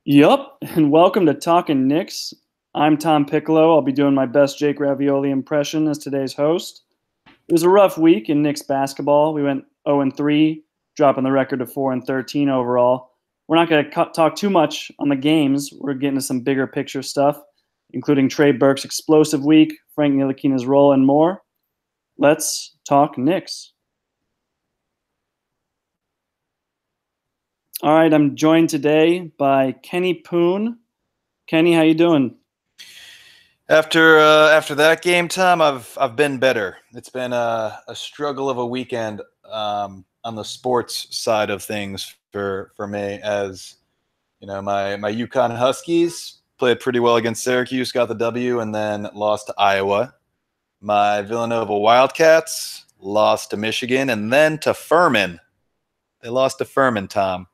Yup, and welcome to Talkin' Knicks. I'm Tom Piccolo. I'll be doing my best Jake Ravioli impression as today's host. It was a rough week in Knicks basketball. We went 0-3, dropping the record to 4-13 overall. We're not going to talk too much on the games. We're getting to some bigger picture stuff, including Trey Burke's explosive week, Frank Ntilikina's role, and more. Let's talk Knicks. All right, I'm joined today by Kenny Poon. Kenny, how you doing? After that game, Tom, I've been better. It's been a struggle of a weekend on the sports side of things for me. As you know, my UConn Huskies played pretty well against Syracuse, got the W, and then lost to Iowa. My Villanova Wildcats lost to Michigan, and then to Furman. They lost to Furman, Tom.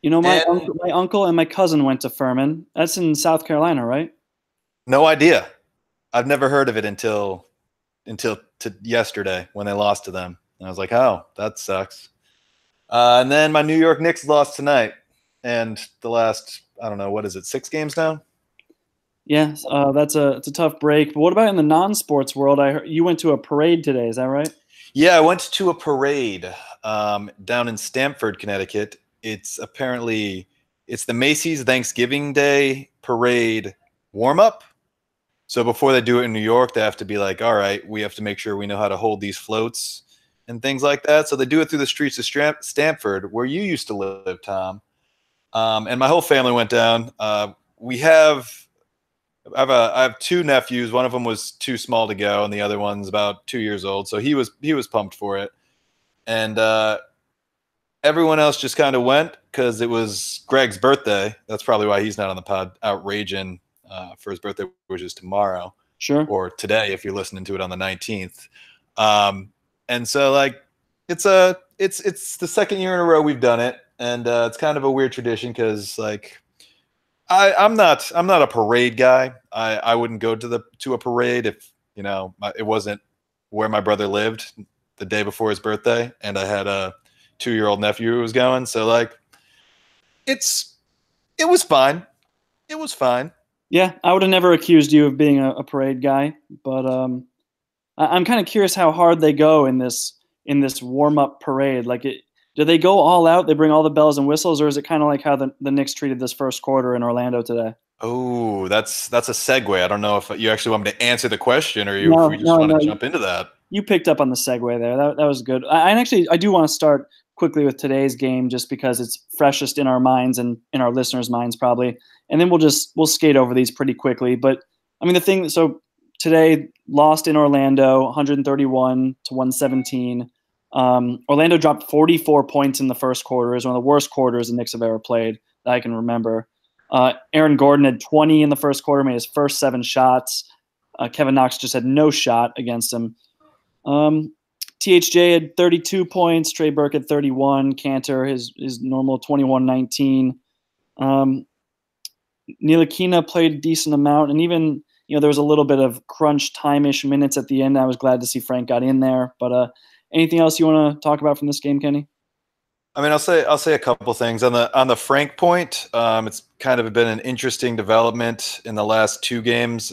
You know, my uncle and my cousin went to Furman. That's in South Carolina, right? No idea. I've never heard of it until yesterday when they lost to them. And I was like, oh, that sucks. And then my New York Knicks lost tonight. And the last, I don't know, what is it, 6 games now? Yeah, it's a tough break. But what about in the non-sports world? I heard you went to a parade today. Is that right? Yeah, I went to a parade down in Stamford, Connecticut. It's the Macy's Thanksgiving Day parade warm-up. So before they do it in New York, they have to be like, all right, we have to make sure we know how to hold these floats and things like that. So they do it through the streets of Stamford, where you used to live, Tom. And my whole family went down. I have 2 nephews. One of them was too small to go, and the other one's about 2 years old. So he was pumped for it. And everyone else just kind of went because it was Greg's birthday. That's probably why he's not on the pod outraging for his birthday, which is tomorrow. Sure. Or today, if you're listening to it on the 19th. And so, like, it's the second year in a row we've done it, and it's kind of a weird tradition because, like, I'm not a parade guy. I wouldn't go to a parade if it wasn't where my brother lived the day before his birthday, and I had a 2-year-old nephew who was going. So, like, it was fine. It was fine. Yeah, I would have never accused you of being a parade guy, but I'm kind of curious how hard they go in this warm-up parade. Like, do they go all out? They bring all the bells and whistles, or is it kind of like how the Knicks treated this first quarter in Orlando today? Oh, that's a segue. I don't know if you actually want me to answer the question, or if we just want to jump into that. You picked up on the segue there. That was good. I do want to start quickly with today's game just because it's freshest in our minds and in our listeners' minds probably. And then we'll skate over these pretty quickly. But I mean, so today lost in Orlando, 131-117. Orlando dropped 44 points in the first quarter. It was one of the worst quarters the Knicks have ever played that I can remember. Aaron Gordon had 20 in the first quarter, made his first 7 shots. Kevin Knox just had no shot against him. THJ had 32 points. Trey Burke had 31. Cantor, his normal 21-19. Ntilikina played a decent amount, and even there was a little bit of crunch time-ish minutes at the end. I was glad to see Frank got in there. But anything else you want to talk about from this game, Kenny? I mean, I'll say a couple things on the Frank point. It's kind of been an interesting development in the last 2 games.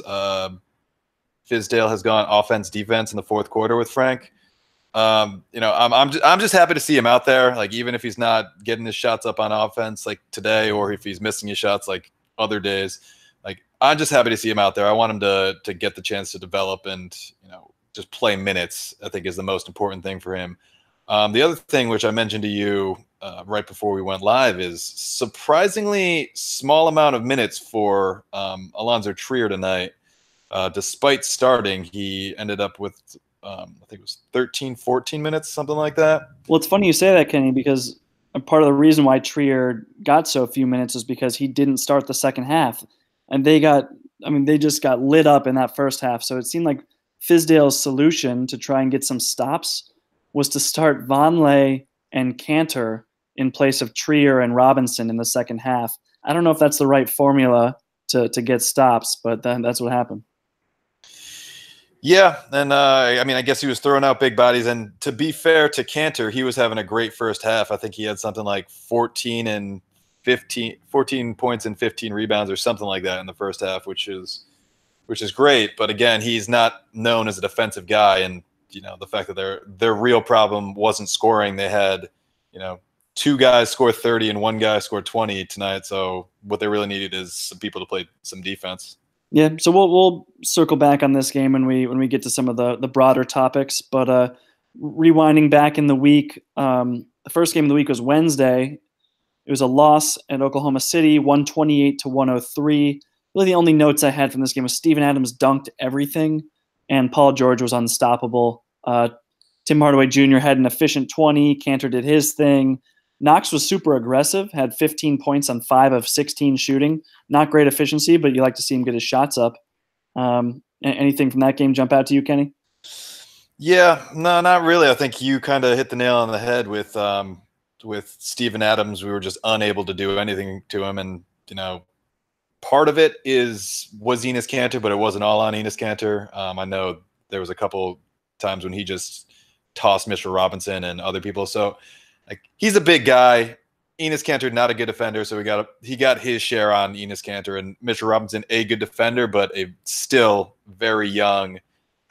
Fizdale has gone offense defense in the fourth quarter with Frank. I'm just happy to see him out there. Like, even if he's not getting his shots up on offense like today, or if he's missing his shots like other days, like, I'm just happy to see him out there. I want him to get the chance to develop and just play minutes. I think is the most important thing for him. The other thing, which I mentioned to you right before we went live, is surprisingly small amount of minutes for Alonzo Trier tonight. Despite starting, he ended up with I think it was 13, 14 minutes, something like that. Well, it's funny you say that, Kenny, because part of the reason why Trier got so few minutes is because he didn't start the second half. And they just got lit up in that first half. So it seemed like Fizdale's solution to try and get some stops was to start Vonleh and Cantor in place of Trier and Robinson in the second half. I don't know if that's the right formula to get stops, but that's what happened. Yeah, and I guess he was throwing out big bodies. And to be fair to Cantor, he was having a great first half. I think he had something like 14 and 14 points and 15 rebounds or something like that in the first half, which is great. But again, he's not known as a defensive guy, and the fact that their real problem wasn't scoring. They had, two guys score 30 and one guy scored 20 tonight. So what they really needed is some people to play some defense. Yeah, so we'll circle back on this game when we get to some of the broader topics. But rewinding back in the week, the first game of the week was Wednesday. It was a loss at Oklahoma City, 128-103. Really, the only notes I had from this game was Steven Adams dunked everything, and Paul George was unstoppable. Tim Hardaway Jr. had an efficient 20. Cantor did his thing. Knox was super aggressive, had 15 points on 5 of 16 shooting. Not great efficiency, but you like to see him get his shots up. Anything from that game jump out to you, Kenny? Yeah, no, not really. I think you kind of hit the nail on the head with Steven Adams. We were just unable to do anything to him, and part of it was Enes Kanter, but it wasn't all on Enes Kanter. I know there was a couple times when he just tossed Mitchell Robinson and other people. So he's a big guy. Enes Kanter, not a good defender, so he got his share on Enes Kanter, and Mitchell Robinson, a good defender, but still very young,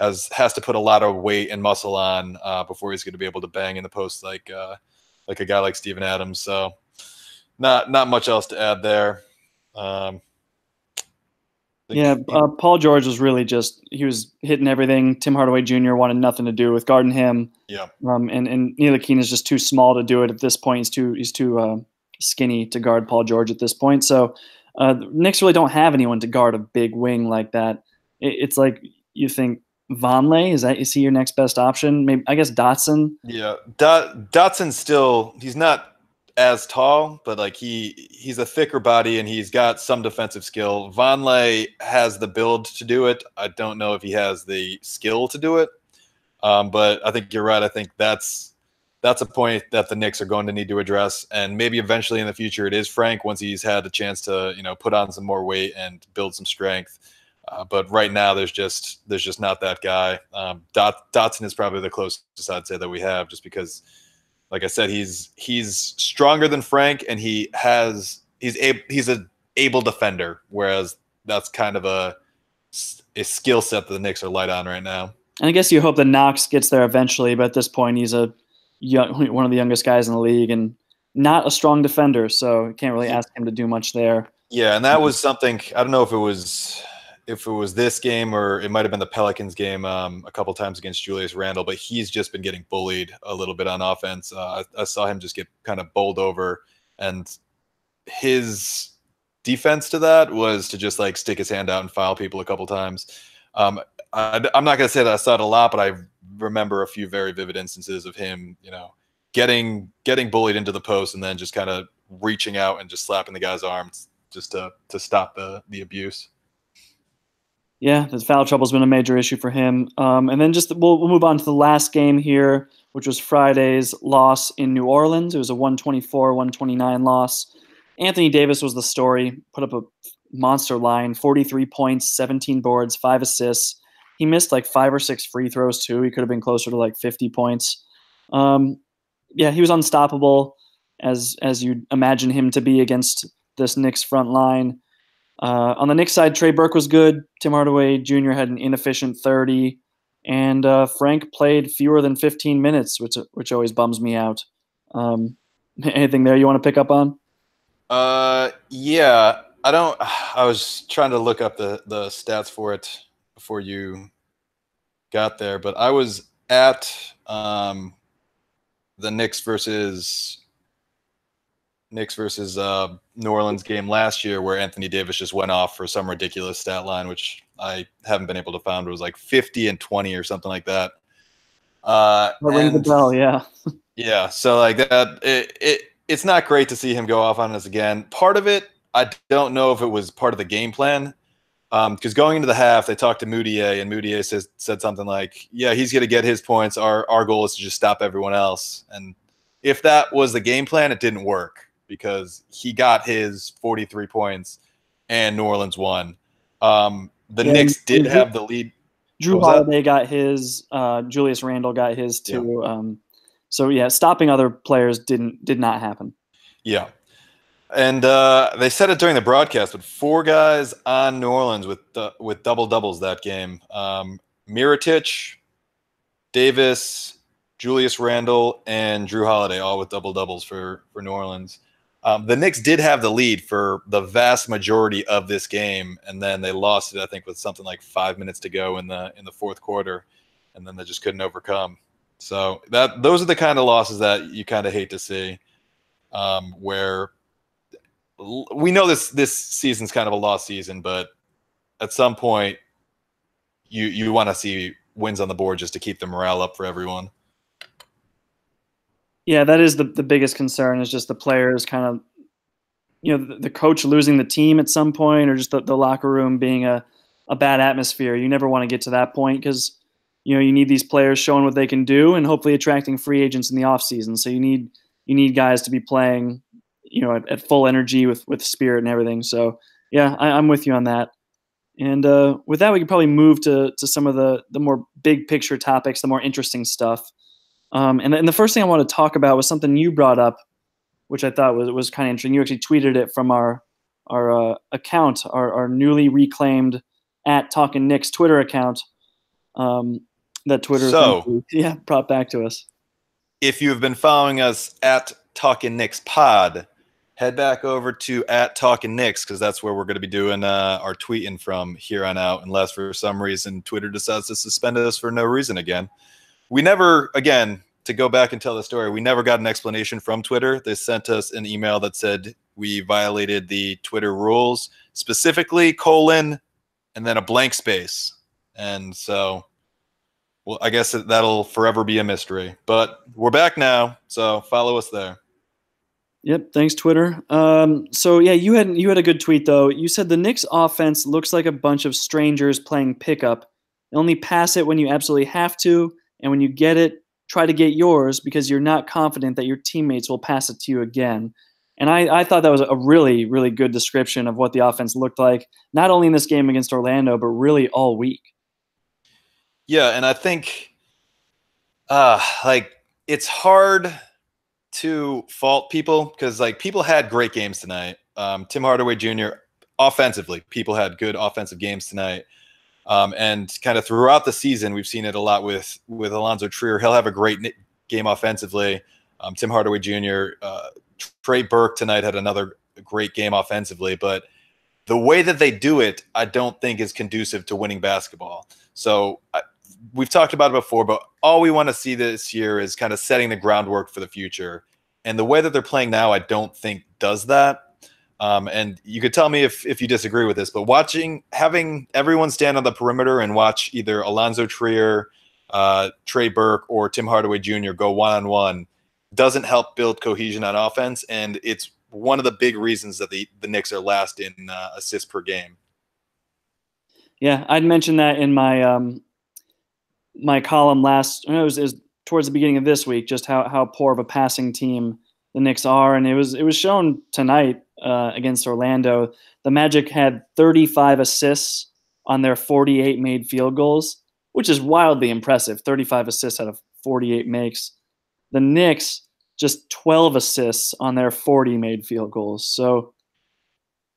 has to put a lot of weight and muscle on before he's going to be able to bang in the post like a guy like Steven Adams. So not much else to add there. Paul George was really he was hitting everything. Tim Hardaway Jr. wanted nothing to do with guarding him. Yeah. And Ntilikina is just too small to do it at this point. He's too skinny to guard Paul George at this point. So the Knicks really don't have anyone to guard a big wing like that. It's like you think Vonleh, is he your next best option? Maybe, I guess Dotson. Yeah, Dotson's still, he's not as tall, but he's a thicker body and he's got some defensive skill. Vonleh has the build to do it. I don't know if he has the skill to do it, but I think you're right. I think that's a point that the Knicks are going to need to address, and maybe eventually in the future it is Frank once he's had a chance to put on some more weight and build some strength. But right now, there's just not that guy. Dotson is probably the closest I'd say that we have, just because, like I said, he's stronger than Frank, and he's an able defender, whereas that's kind of a skill set that the Knicks are light on right now. And I guess you hope that Knox gets there eventually, but at this point, he's one of the youngest guys in the league and not a strong defender, so you can't really ask him to do much there. Yeah, and that was something. I don't know if it was this game or it might have been the Pelicans game a couple times against Julius Randle, but he's just been getting bullied a little bit on offense. I saw him just get kind of bowled over, and his defense to that was to just stick his hand out and foul people a couple times. I'm not going to say that I saw it a lot, but I remember a few very vivid instances of him, getting bullied into the post and then just kind of reaching out and just slapping the guy's arms just to stop the abuse. Yeah, the foul trouble has been a major issue for him. And then we'll move on to the last game here, which was Friday's loss in New Orleans. It was a 124-129 loss. Anthony Davis was the story, put up a monster line, 43 points, 17 boards, 5 assists. He missed 5 or 6 free throws too. He could have been closer to 50 points. He was unstoppable, as you'd imagine him to be against this Knicks front line. On the Knicks side, Trey Burke was good. Tim Hardaway Jr. had an inefficient 30, and Frank played fewer than 15 minutes, which always bums me out. Anything there you want to pick up on? Yeah, I was trying to look up the stats for it before you got there, but I was at the Knicks versus New Orleans game last year, where Anthony Davis just went off for some ridiculous stat line, which I haven't been able to find. It was 50 and 20 or something like that. Ring the bell, yeah. Yeah, so it's not great to see him go off on us again. Part of it, I don't know if it was part of the game plan, because going into the half, they talked to Moutier, and Moutier said something like, "Yeah, he's going to get his points. Our goal is to just stop everyone else." And if that was the game plan, it didn't work, because he got his 43 points and New Orleans won. The Knicks did have the lead. Drew Holiday got his. Julius Randle got his too. Yeah. So stopping other players did not happen. Yeah. And they said it during the broadcast, but 4 guys on New Orleans with double doubles that game. Mirotic, Davis, Julius Randle, and Drew Holiday, all with double doubles for New Orleans. The Knicks did have the lead for the vast majority of this game, and then they lost it, I think, with something like 5 minutes to go in the fourth quarter, and then they just couldn't overcome. So those are the kind of losses that you kind of hate to see, where we know this season's kind of a lost season, but at some point you want to see wins on the board just to keep the morale up for everyone. Yeah, that is the biggest concern, is just the players kind of, the coach losing the team at some point, or just the locker room being a bad atmosphere. You never want to get to that point, because you need these players showing what they can do and hopefully attracting free agents in the offseason. So you need guys to be playing at full energy with spirit and everything. So yeah, I'm with you on that. And with that, we could probably move to some of the more big picture topics, the more interesting stuff. And the first thing I want to talk about was something you brought up, which I thought was kind of interesting. You actually tweeted it from our account, our newly reclaimed @Talkin Knicks Twitter account. That Twitter brought back to us. If you have been following us @Talkin Knicks Pod, head back over to @Talkin Knicks, because that's where we're going to be doing our tweeting from here on out, unless for some reason Twitter decides to suspend us for no reason again. We never, again, to go back and tell the story, we never got an explanation from Twitter. They sent us an email that said we violated the Twitter rules, specifically : and then a blank space. And so, well, I guess that'll forever be a mystery. But we're back now, so follow us there. Yep, thanks, Twitter. So yeah, you had a good tweet though. You said the Knicks offense looks like a bunch of strangers playing pickup. They only pass it when you absolutely have to, and when you get it, try to get yours because you're not confident that your teammates will pass it to you again. And I thought that was a really, really good description of what the offense looked like, not only in this game against Orlando, but really all week. Yeah, and I think it's hard to fault people, because people had great games tonight. Tim Hardaway Jr. offensively, people had good offensive games tonight. And kind of throughout the season, we've seen it a lot with Alonzo Trier. He'll have a great game offensively. Tim Hardaway Jr., Trey Burke tonight had another great game offensively. But the way that they do it, I don't think is conducive to winning basketball. So we've talked about it before, but all we want to see this year is kind of setting the groundwork for the future. And the way that they're playing now, I don't think does that. And you could tell me if you disagree with this, but having everyone stand on the perimeter and watch either Alonzo Trier, Trey Burke, or Tim Hardaway Jr. go one-on-one doesn't help build cohesion on offense, and it's one of the big reasons that the Knicks are last in assists per game. Yeah, I'd mentioned that in my my column it was towards the beginning of this week, just how poor of a passing team the Knicks are, and it was shown tonight against Orlando. The Magic had 35 assists on their 48 made field goals, which is wildly impressive. 35 assists out of 48 makes. The Knicks just 12 assists on their 40 made field goals. So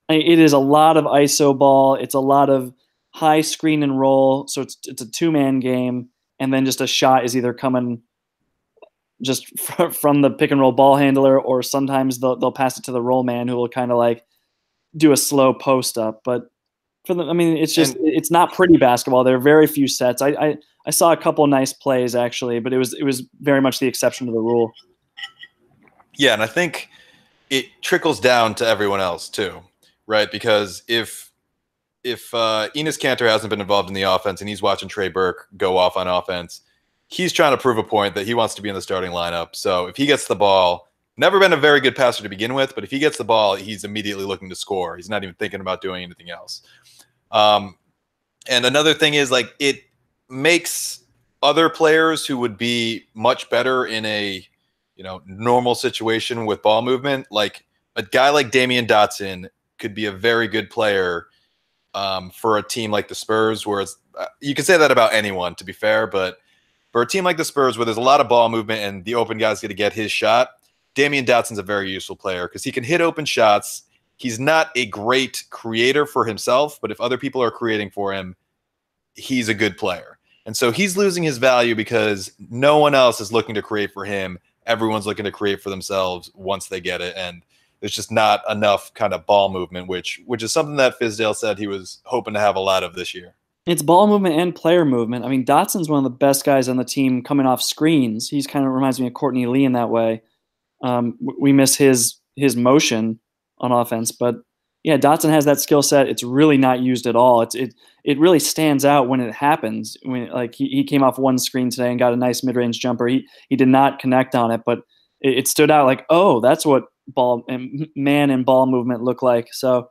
it is a lot of ISO ball. It's a lot of high screen and roll. So it's a two-man game, and then just a shot is either coming just from the pick and roll ball handler, or sometimes they'll pass it to the roll man, who will kind of do a slow post up. But it's not pretty basketball. There are very few sets. I saw a couple nice plays actually, but it was very much the exception to the rule. Yeah, and I think it trickles down to everyone else too, right? Because if Enes Kanter hasn't been involved in the offense and he's watching Trey Burke go off on offense, he's trying to prove a point that he wants to be in the starting lineup. So if he gets the ball, never been a very good passer to begin with, but if he gets the ball, he's immediately looking to score. He's not even thinking about doing anything else. And another thing is it makes other players who would be much better in a normal situation with ball movement, like a guy like Damian Dotson could be a very good player for a team like the Spurs, where you could say that about anyone, to be fair, but for a team like the Spurs, where there's a lot of ball movement and the open guy's going to get his shot, Damian Dotson's a very useful player because he can hit open shots. He's not a great creator for himself, but if other people are creating for him, he's a good player. And so he's losing his value because no one else is looking to create for him. Everyone's looking to create for themselves once they get it. And there's just not enough kind of ball movement, which is something that Fizdale said he was hoping to have a lot of this year. It's ball movement and player movement. I mean, Dotson's one of the best guys on the team coming off screens. He's kind of reminds me of Courtney Lee in that way. We miss his motion on offense, but yeah, Dotson has that skill set. It's really not used at all. It really stands out when it happens. When like he came off one screen today and got a nice mid range jumper. He did not connect on it, but it stood out like, oh, that's what man and ball movement look like. So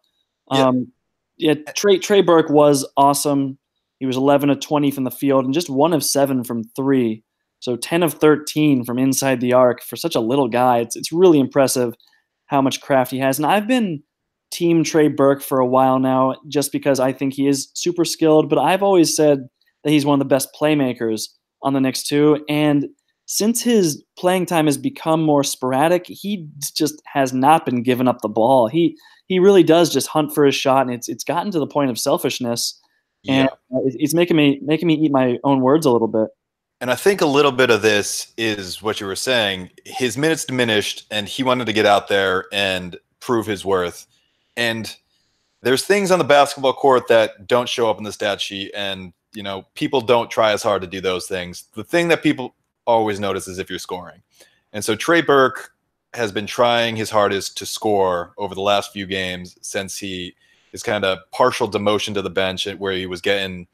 yeah, Trey Burke was awesome. He was 11 of 20 from the field and just 1 of 7 from 3. So 10 of 13 from inside the arc for such a little guy. It's really impressive how much craft he has. And I've been team Trey Burke for a while now just because I think he is super skilled, but I've always said that he's one of the best playmakers on the Knicks too. And since his playing time has become more sporadic, he just has not been giving up the ball. He really does just hunt for his shot, and it's gotten to the point of selfishness. And it's making me eat my own words a little bit. And I think a little bit of this is what you were saying. His minutes diminished, and he wanted to get out there and prove his worth. And there's things on the basketball court that don't show up in the stat sheet, and people don't try as hard to do those things. The thing that people always notice is if you're scoring. And so Trey Burke has been trying his hardest to score over the last few games since his kind of partial demotion to the bench where he was getting,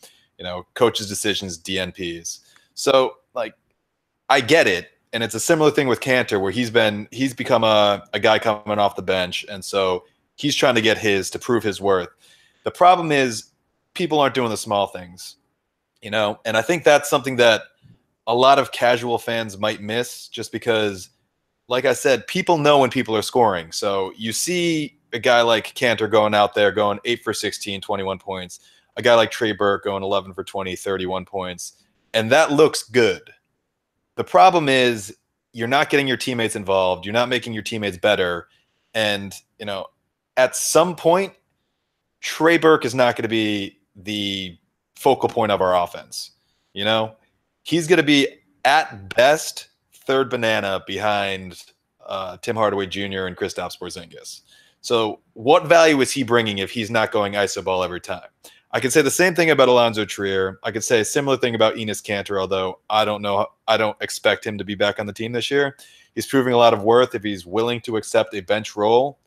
coaches' decisions, DNPs. So like, I get it. And it's a similar thing with Cantor where he's become a guy coming off the bench. And so he's trying to get to prove his worth. The problem is people aren't doing the small things, and I think that's something that a lot of casual fans might miss just because, like I said, people know when people are scoring. So you see a guy like Cantor going out there, going 8 for 16, 21 points, a guy like Trey Burke going 11 for 20, 31 points, and that looks good. The problem is you're not getting your teammates involved. You're not making your teammates better. And, at some point, Trey Burke is not going to be the focal point of our offense. He's going to be at best third banana behind Tim Hardaway Jr. and Kristaps Porzingis. So what value is he bringing if he's not going iso ball every time? I could say the same thing about Alonzo Trier. I could say a similar thing about Enes Kanter, although I don't expect him to be back on the team this year. He's proving a lot of worth. If he's willing to accept a bench role,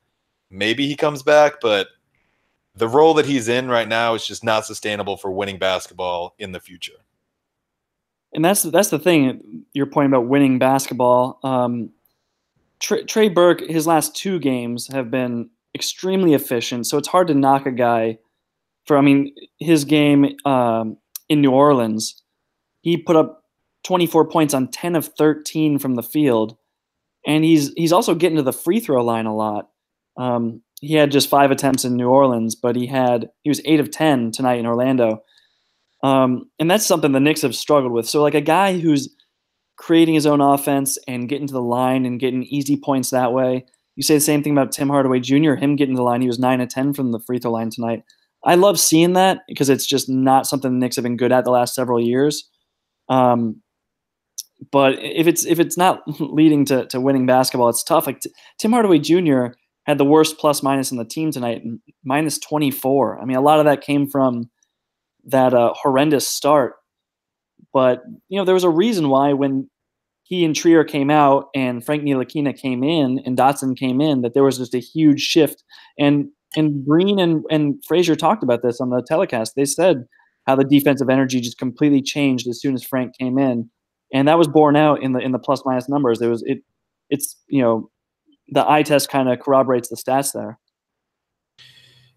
maybe he comes back, but the role that he's in right now is just not sustainable for winning basketball in the future. And that's the thing, your point about winning basketball. Trey Burke, his last 2 games have been extremely efficient, so it's hard to knock a guy for, his game in New Orleans, he put up 24 points on 10 of 13 from the field, and he's also getting to the free throw line a lot. He had just 5 attempts in New Orleans, but he was 8 of 10 tonight in Orlando. And that's something the Knicks have struggled with. So like a guy who's creating his own offense and getting to the line and getting easy points that way. You say the same thing about Tim Hardaway Jr., him getting to the line. He was 9 of 10 from the free throw line tonight. I love seeing that because it's just not something the Knicks have been good at the last several years. But if it's not leading to winning basketball, it's tough. Like Tim Hardaway Jr. had the worst plus minus in the team tonight, minus 24. A lot of that came from that horrendous start. But, there was a reason why when he and Trier came out and Frank Ntilikina came in and Dotson came in, that there was just a huge shift. And Green and Frazier talked about this on the telecast. They said how the defensive energy just completely changed as soon as Frank came in. And that was borne out in the plus minus numbers. It's the eye test kind of corroborates the stats there.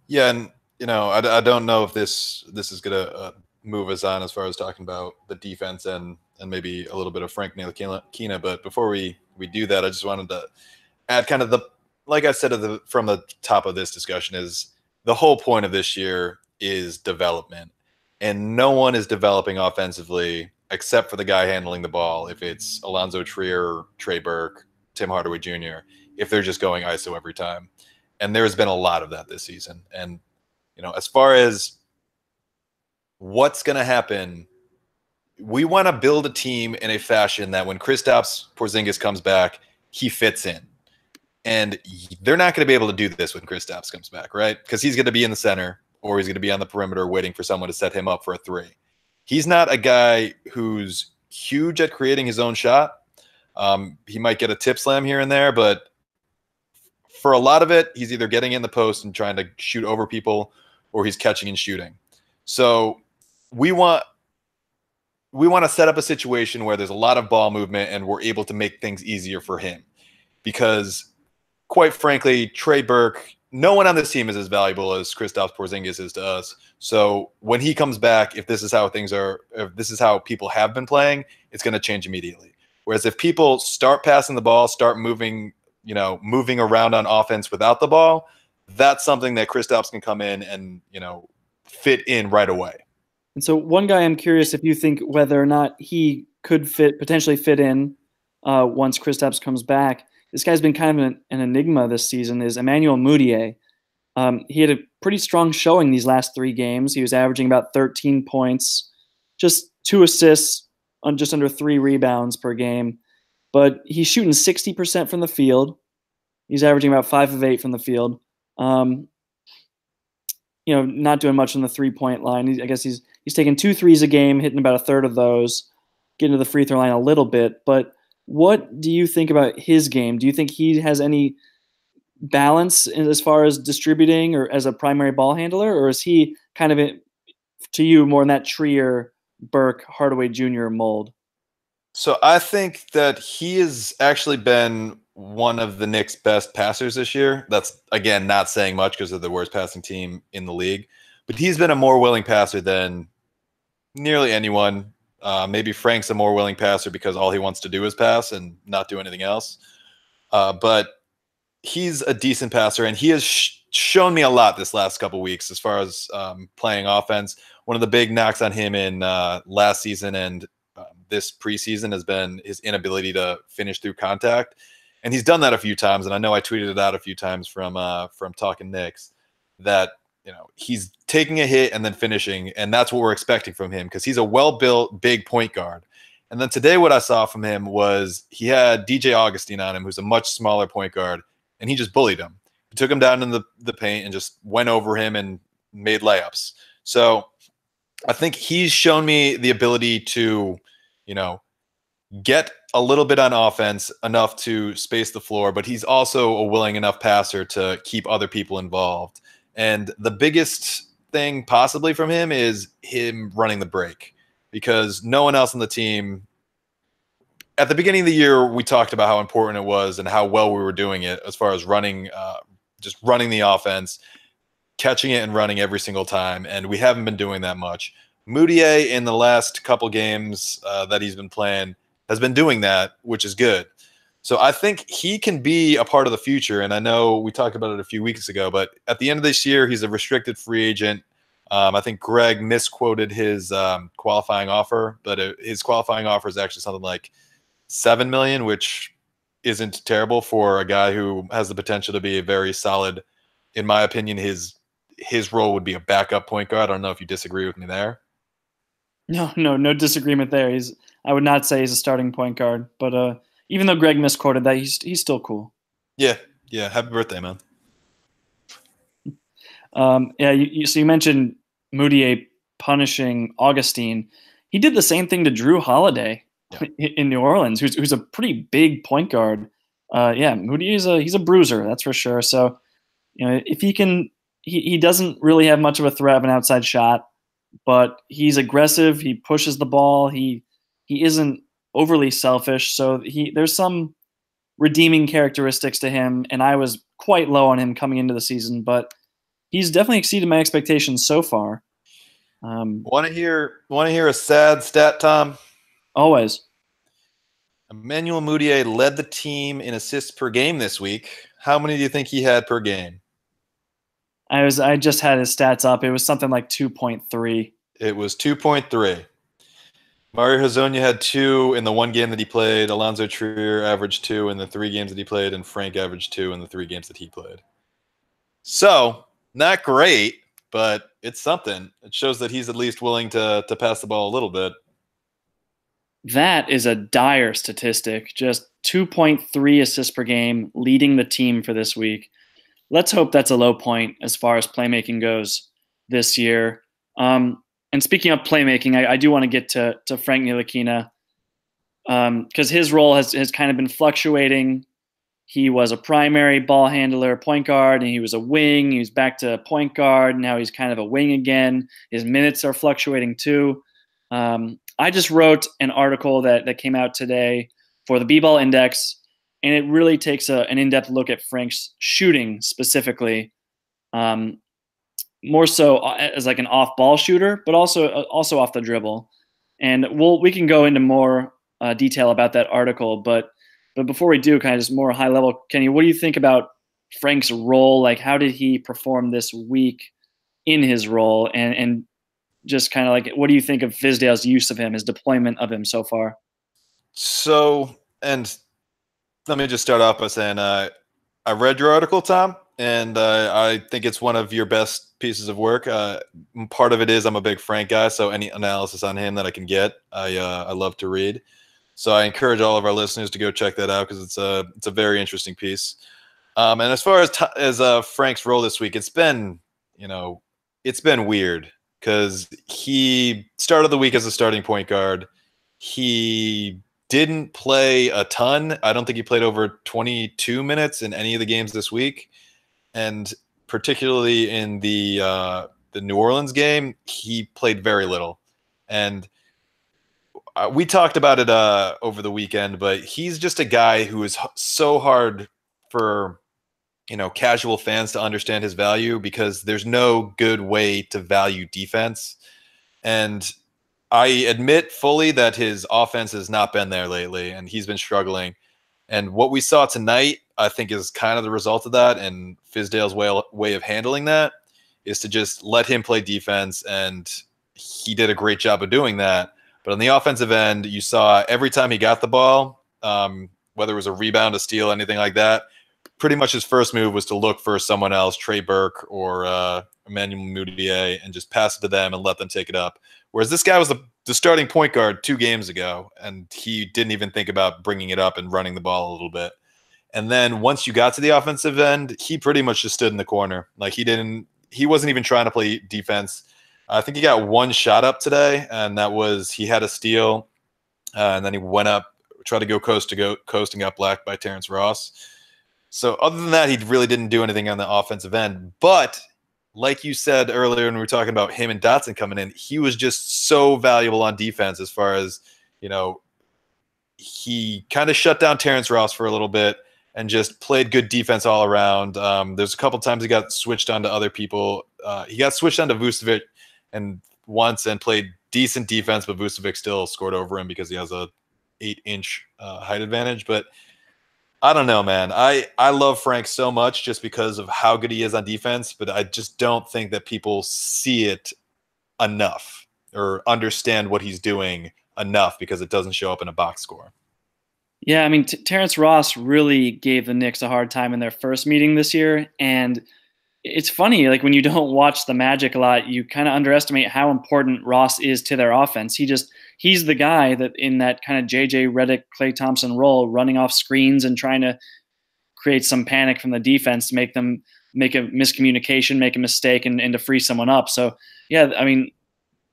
Yeah, and I don't know if this is gonna move us on as far as talking about the defense and maybe a little bit of Frank Ntilikina. But before we do that, I just wanted to add kind of like I said from the top of this discussion is the whole point of this year is development, and no one is developing offensively except for the guy handling the ball. If it's Alonzo Trier, Trey Burke, Tim Hardaway Jr. if they're just going ISO every time. And there's been a lot of that this season. And, as far as what's going to happen, we want to build a team in a fashion that when Kristaps Porzingis comes back, he fits in. And they're not going to be able to do this when Kristaps comes back, right? Because he's going to be in the center or he's going to be on the perimeter waiting for someone to set him up for a three. He's not a guy who's huge at creating his own shot. He might get a tip slam here and there, but for a lot of it, he's either getting in the post and trying to shoot over people or he's catching and shooting. So we want to set up a situation where there's a lot of ball movement and we're able to make things easier for him. Because, quite frankly, Trey Burke, no one on this team is as valuable as Kristaps Porzingis is to us. So when he comes back, if this is how people have been playing, it's going to change immediately. Whereas if people start passing the ball, start moving around on offense without the ball, that's something that Kristaps can come in and, fit in right away. And so one guy I'm curious if you think whether or not he could potentially fit in once Kristaps comes back. This guy's been kind of an enigma this season, is Emmanuel Mudiay. He had a pretty strong showing these last 3 games. He was averaging about 13 points, just 2 assists on just under 3 rebounds per game. But he's shooting 60% from the field. He's averaging about 5 of 8 from the field. Not doing much on the 3-point line. I guess he's taking 2 threes a game, hitting about a third of those, getting to the free throw line a little bit. But what do you think about his game? Do you think he has any balance as far as distributing or as a primary ball handler, or is he kind of, to you, more in that Trier, Burke, Hardaway Jr. mold? So I think that he has actually been one of the Knicks' best passers this year. That's, again, not saying much because they're the worst passing team in the league. But he's been a more willing passer than nearly anyone. Maybe Frank's a more willing passer because all he wants to do is pass and not do anything else. But he's a decent passer, and he has shown me a lot this last couple weeks as far as playing offense. One of the big knocks on him in last season and this preseason has been his inability to finish through contact. And he's done that a few times. And I know I tweeted it out a few times from Talkin Knicks that, he's taking a hit and then finishing. And that's what we're expecting from him because he's a well-built, big point guard. And then today what I saw from him was he had DJ Augustine on him, who's a much smaller point guard, and he just bullied him. He took him down in the paint and just went over him and made layups. So I think he's shown me the ability to, get a little bit on offense, enough to space the floor, but he's also a willing enough passer to keep other people involved. And the biggest thing possibly from him is him running the break because no one else on the team – at the beginning of the year, we talked about how important it was and how well we were doing it as far as running the offense, catching it and running every single time, and we haven't been doing that much. Mudiay in the last couple games that he's been playing has been doing that, which is good. So I think he can be a part of the future, and I know we talked about it a few weeks ago, but at the end of this year, he's a restricted free agent. I think Greg misquoted his qualifying offer, but his qualifying offer is actually something like $7 million, which isn't terrible for a guy who has the potential to be a very solid. In my opinion, his role would be a backup point guard. I don't know if you disagree with me there. No disagreement there. I would not say he's a starting point guard, but even though Greg misquoted that, he's still cool. Yeah. Happy birthday, man. So you mentioned Mudiay punishing Augustine. He did the same thing to Drew Holiday in New Orleans, who's a pretty big point guard. Mudiay he's a bruiser, that's for sure. So, if he doesn't really have much of a threat of an outside shot, but he's aggressive. He pushes the ball. He isn't overly selfish. So there's some redeeming characteristics to him, and I was quite low on him coming into the season, but he's definitely exceeded my expectations so far. Want to hear a sad stat, Tom? Always. Emmanuel Mudiay led the team in assists per game this week. How many do you think he had per game? I just had his stats up. It was something like 2.3. It was 2.3. Mario Hezonja had 2 in the one game that he played. Alonzo Trier averaged 2 in the 3 games that he played, and Frank averaged 2 in the 3 games that he played. So, not great, but it's something. It shows that he's at least willing to pass the ball a little bit. That is a dire statistic. Just 2.3 assists per game, leading the team for this week. Let's hope that's a low point as far as playmaking goes this year. And speaking of playmaking, I do want to get to Frank Ntilikina because his role has kind of been fluctuating. He was a primary ball handler, point guard, and he was a wing. He was back to point guard. Now he's kind of a wing again. His minutes are fluctuating too. I just wrote an article that came out today for the B-Ball Index, and it really takes an in-depth look at Frank's shooting specifically, more so as like an off-ball shooter, but also off the dribble. And we can go into more detail about that article, but before we do, kind of just more high level, Kenny, what do you think about Frank's role? Like, how did he perform this week in his role, and just kind of like, what do you think of Fizdale's use of him, his deployment of him so far? So, and let me just start off by saying I read your article, Tom, and I think it's one of your best pieces of work. Part of it is I'm a big Frank guy, so any analysis on him that I can get, I love to read. So I encourage all of our listeners to go check that out because it's a very interesting piece. And as far as Frank's role this week, it's been weird because he started the week as a starting point guard. He didn't play a ton. I don't think he played over 22 minutes in any of the games this week, and particularly in the New Orleans game, he played very little. And we talked about it over the weekend, but he's just a guy who is so hard for casual fans to understand his value because there's no good way to value defense. And I admit fully that his offense has not been there lately, and he's been struggling. And what we saw tonight, I think, is kind of the result of that. And Fizdale's way of handling that is to just let him play defense, and he did a great job of doing that. But on the offensive end, you saw every time he got the ball, whether it was a rebound, a steal, anything like that, pretty much his first move was to look for someone else, Trey Burke or Emmanuel Mudiay, and just pass it to them and let them take it up. Whereas this guy was the starting point guard 2 games ago, and he didn't even think about bringing it up and running the ball a little bit. And then once you got to the offensive end, he pretty much just stood in the corner. Like he wasn't even trying to play defense. I think he got 1 shot up today, and that was he had a steal, and then he went up, tried to go coasting up black by Terrence Ross. So other than that, he really didn't do anything on the offensive end. But like you said earlier when we were talking about him and Dotson coming in, he was just so valuable on defense as far as, he kind of shut down Terrence Ross for a little bit and just played good defense all around. There's a couple times he got switched on to other people. He got switched on to Vucevic and played decent defense, but Vucevic still scored over him because he has a 8-inch height advantage. But I don't know, man. I love Frank so much just because of how good he is on defense, but I just don't think that people see it enough or understand what he's doing enough because it doesn't show up in a box score. Yeah, I mean, Terrence Ross really gave the Knicks a hard time in their first meeting this year, and it's funny, like when you don't watch the Magic a lot, you kind of underestimate how important Ross is to their offense. He's the guy that in that kind of JJ Redick, Klay Thompson role, running off screens and trying to create some panic from the defense to make them make a miscommunication, make a mistake, and to free someone up. So yeah, I mean,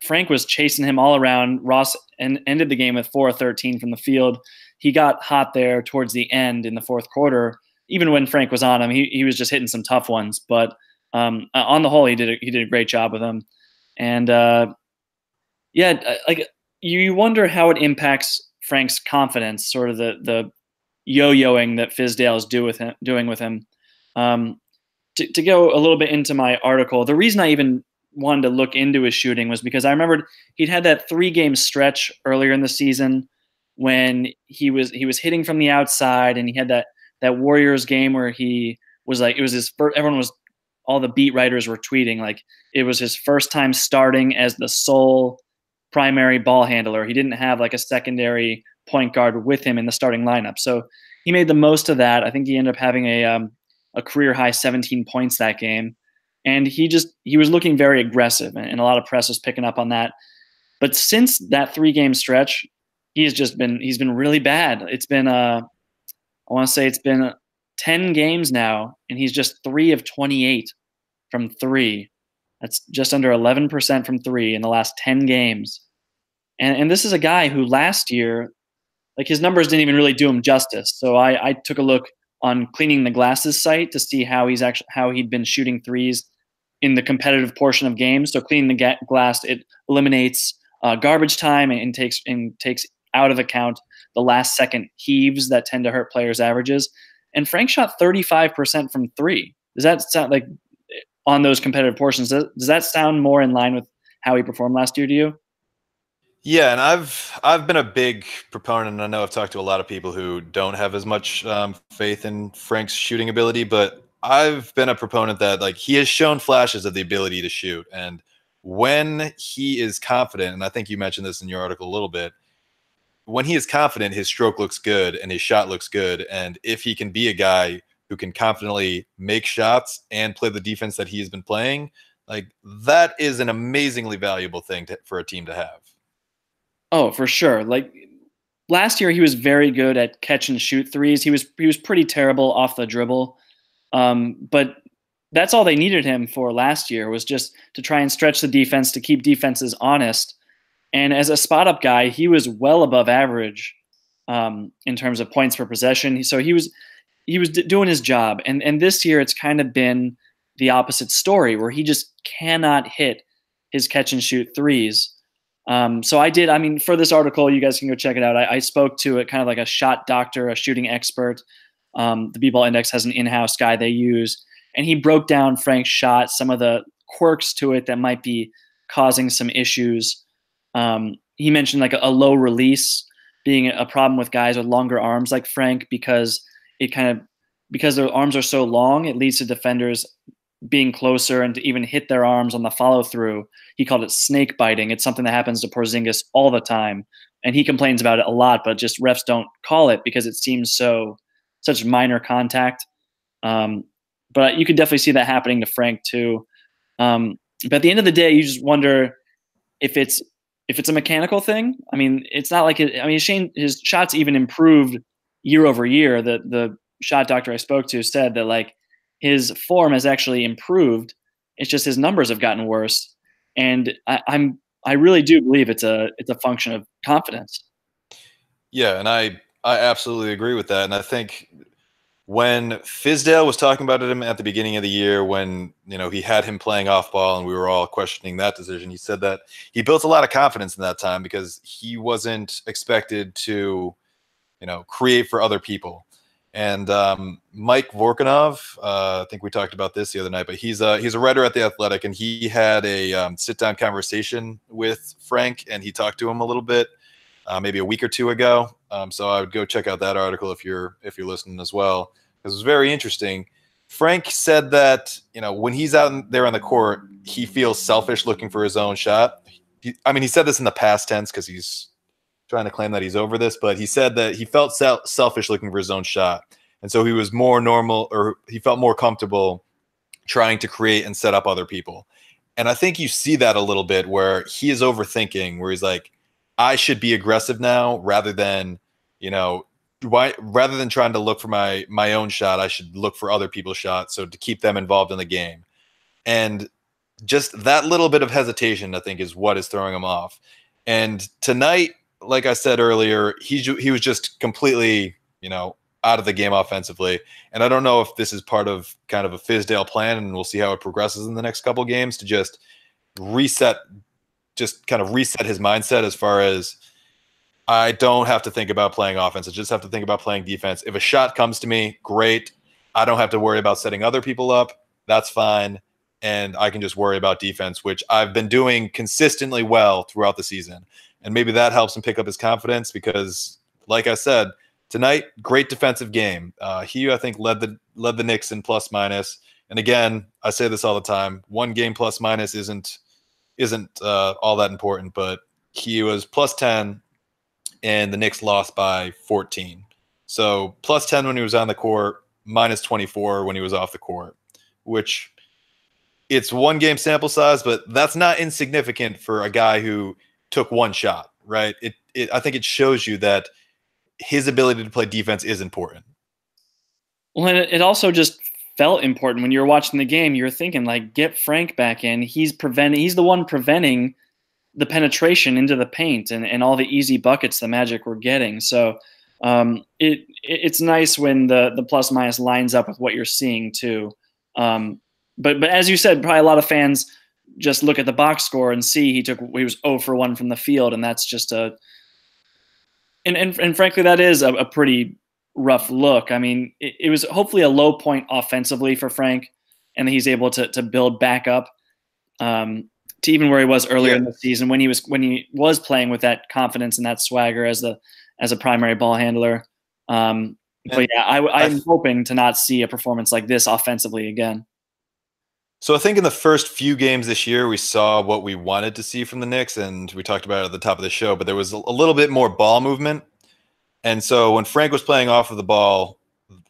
Frank was chasing him all around. Ross ended the game with 4 of 13 from the field. He got hot there towards the end in the fourth quarter. Even when Frank was on him, he was just hitting some tough ones. But on the whole, he did a great job with him. And yeah, like you wonder how it impacts Frank's confidence, sort of the yo-yoing that Fizdale is doing with him. To go a little bit into my article, the reason I even wanted to look into his shooting was because I remembered he'd had that 3-game stretch earlier in the season when he was hitting from the outside, and he had that Warriors game where he was like, it was his first, all the beat writers were tweeting like it was his first time starting as the sole primary ball handler. He didn't have like a secondary point guard with him in the starting lineup. So he made the most of that. I think he ended up having a career high 17 points that game. And he was looking very aggressive, and a lot of press was picking up on that. But since that 3-game stretch, he's been really bad. It's been I want to say it's been 10 games now, and he's just 3 of 28 from 3. That's just under 11% from 3 in the last 10 games. And this is a guy who last year, like, his numbers didn't even really do him justice. So I took a look on Cleaning the Glasses site to see how he'd been shooting threes in the competitive portion of games. So Cleaning the Glass, it eliminates garbage time and takes out of account the last second heaves that tend to hurt players' averages. And Frank shot 35% from 3. Does that sound like, on those competitive portions, does that sound more in line with how he performed last year to you? Yeah, and I've been a big proponent, and I know I've talked to a lot of people who don't have as much faith in Frank's shooting ability, but I've been a proponent that, like, he has shown flashes of the ability to shoot, and when he is confident, and I think you mentioned this in your article a little bit, when he is confident, his stroke looks good and his shot looks good, and if he can be a guy who can confidently make shots and play the defense that he has been playing, like, that is an amazingly valuable thing for a team to have. Oh, for sure. Like, last year, he was very good at catch and shoot threes. He was pretty terrible off the dribble. But that's all they needed him for last year, was just to try and stretch the defense, to keep defenses honest. And as a spot up guy, he was well above average in terms of points per possession. So he was doing his job. And this year, it's kind of been the opposite story, where he just cannot hit his catch and shoot threes. I mean, for this article, you guys can go check it out. I spoke to it kind of like a shot doctor, a shooting expert. The B-Ball Index has an in-house guy they use, and he broke down Frank's shot, some of the quirks to it that might be causing some issues. He mentioned like a low release being a problem with guys with longer arms like Frank, because their arms are so long, it leads to defenders being closer and to even hit their arms on the follow through. He called it snake biting. It's something that happens to Porzingis all the time, and he complains about it a lot, but just refs don't call it because it seems such minor contact. But you could definitely see that happening to Frank too. But at the end of the day, you just wonder if it's a mechanical thing. I mean, it's not like his shots even improved year over year. The shot doctor I spoke to said that, like, his form has actually improved. It's just his numbers have gotten worse, and I really do believe it's a function of confidence. Yeah, and I absolutely agree with that. And I think when Fizdale was talking about him at the beginning of the year, when he had him playing off ball and we were all questioning that decision, he said that he built a lot of confidence in that time because he wasn't expected to create for other people. And Mike Vorkunov, I think we talked about this the other night, but he's a writer at The Athletic, and he had a sit-down conversation with Frank, and he talked to him a little bit, maybe a week or two ago. So I would go check out that article if you're listening as well, because it was very interesting. Frank said that when he's out there on the court, he feels selfish looking for his own shot. He said this in the past tense because he's trying to claim that he's over this, but he said that he felt selfish looking for his own shot. And so he was more normal, or he felt more comfortable trying to create and set up other people. And I think you see that a little bit where he is overthinking, where he's like, I should be aggressive now rather than trying to look for my own shot, I should look for other people's shots. So to keep them involved in the game. And just that little bit of hesitation, I think, is what is throwing him off. And tonight, like I said earlier, he was just completely, out of the game offensively. And I don't know if this is part of kind of a Fizdale plan, and we'll see how it progresses in the next couple games, to just kind of reset his mindset as far as, I don't have to think about playing offense. I just have to think about playing defense. If a shot comes to me, great. I don't have to worry about setting other people up. That's fine. And I can just worry about defense, which I've been doing consistently well throughout the season. And maybe that helps him pick up his confidence because, like I said, tonight, great defensive game. He, I think, led the Knicks in plus minus. And again, I say this all the time: one game plus minus isn't all that important, but he was plus 10, and the Knicks lost by 14. So plus 10 when he was on the court, minus 24 when he was off the court, which it's one game sample size, but that's not insignificant for a guy who took one shot, right? I think it shows you that his ability to play defense is important. Well, and it also just felt important when you were watching the game. You were thinking, like, get Frank back in. He's the one preventing the penetration into the paint and all the easy buckets the Magic were getting. So it's nice when the plus minus lines up with what you're seeing too. But as you said, probably a lot of fans just look at the box score and see he was 0 for 1 from the field, and that's just and frankly that is a pretty rough look. I mean, it was hopefully a low point offensively for Frank, and he's able to build back up to even where he was earlier in the season when he was playing with that confidence and that swagger as a primary ball handler. But yeah, I'm hoping to not see a performance like this offensively again. So I think in the first few games this year, we saw what we wanted to see from the Knicks, and we talked about it at the top of the show, but there was a little bit more ball movement. And so when Frank was playing off of the ball,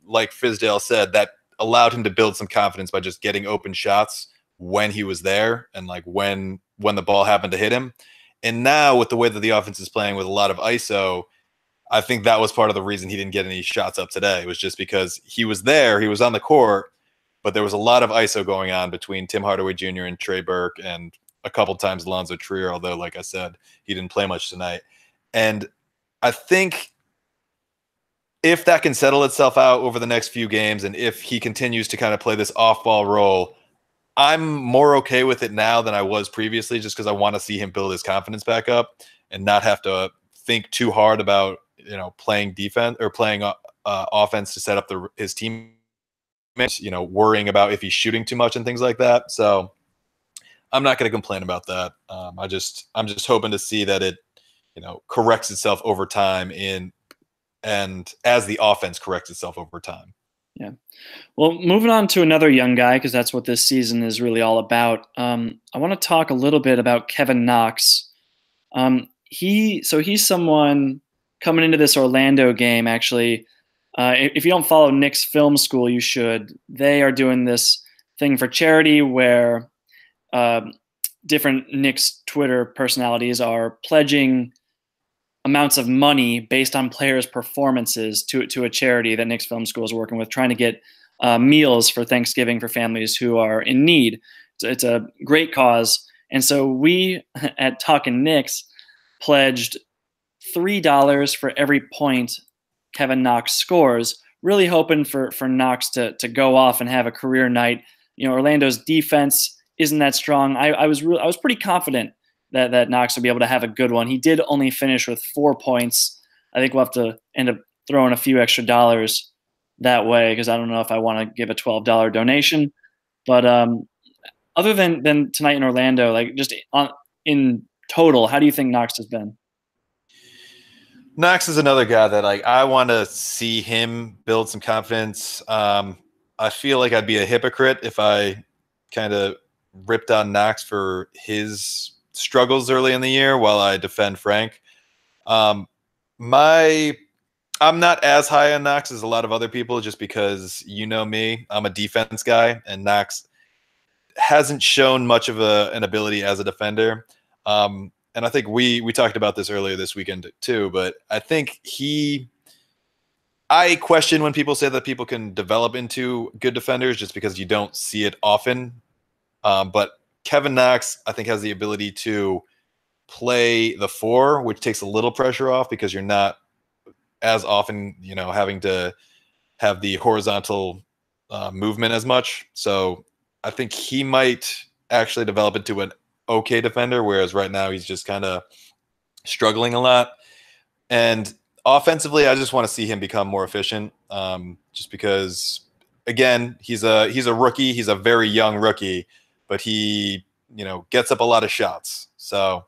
like Fizdale said, that allowed him to build some confidence by just getting open shots when he was there and like when the ball happened to hit him. And now with the way that the offense is playing with a lot of ISO, I think that was part of the reason he didn't get any shots up today. It was just because he was there, he was on the court, but there was a lot of ISO going on between Tim Hardaway Jr. and Trey Burke and a couple times Alonzo Trier, although, like I said, he didn't play much tonight. And I think if that can settle itself out over the next few games and if he continues to kind of play this off-ball role, I'm more okay with it now than I was previously just because I want to see him build his confidence back up and not have to think too hard about, playing defense or playing offense to set up his team. Worrying about if he's shooting too much and things like that. So I'm not going to complain about that. I'm just hoping to see that it, corrects itself over time and as the offense corrects itself over time. Yeah. Well, moving on to another young guy, because that's what this season is really all about. I want to talk a little bit about Kevin Knox. He's someone coming into this Orlando game, actually. If you don't follow Knicks Film School, you should. They are doing this thing for charity where different Knicks Twitter personalities are pledging amounts of money based on players' performances to a charity that Knicks Film School is working with, trying to get meals for Thanksgiving for families who are in need. It's a great cause. And so we at Talkin Knicks pledged $3 for every point Kevin Knox scores, really hoping for Knox to go off and have a career night. Orlando's defense isn't that strong. I was pretty confident that Knox would be able to have a good one. He did only finish with 4 points. I think we'll have to end up throwing a few extra dollars that way because I don't know if I want to give a $12 donation. But other than tonight in Orlando, like just in total, how do you think Knox has been? Knox is another guy that I want to see him build some confidence. I feel like I'd be a hypocrite if I kind of ripped on Knox for his struggles early in the year while I defend Frank. I'm not as high on Knox as a lot of other people just because me, I'm a defense guy, and Knox hasn't shown much of an ability as a defender. And I think we talked about this earlier this weekend too, but I think I question when people say that people can develop into good defenders just because you don't see it often. But Kevin Knox, I think, has the ability to play the 4, which takes a little pressure off because you're not as often, having to have the horizontal movement as much. So I think he might actually develop into an okay defender, whereas right now he's just kind of struggling a lot. And offensively, I just want to see him become more efficient, just because, again, he's a rookie. He's a very young rookie, but he gets up a lot of shots. So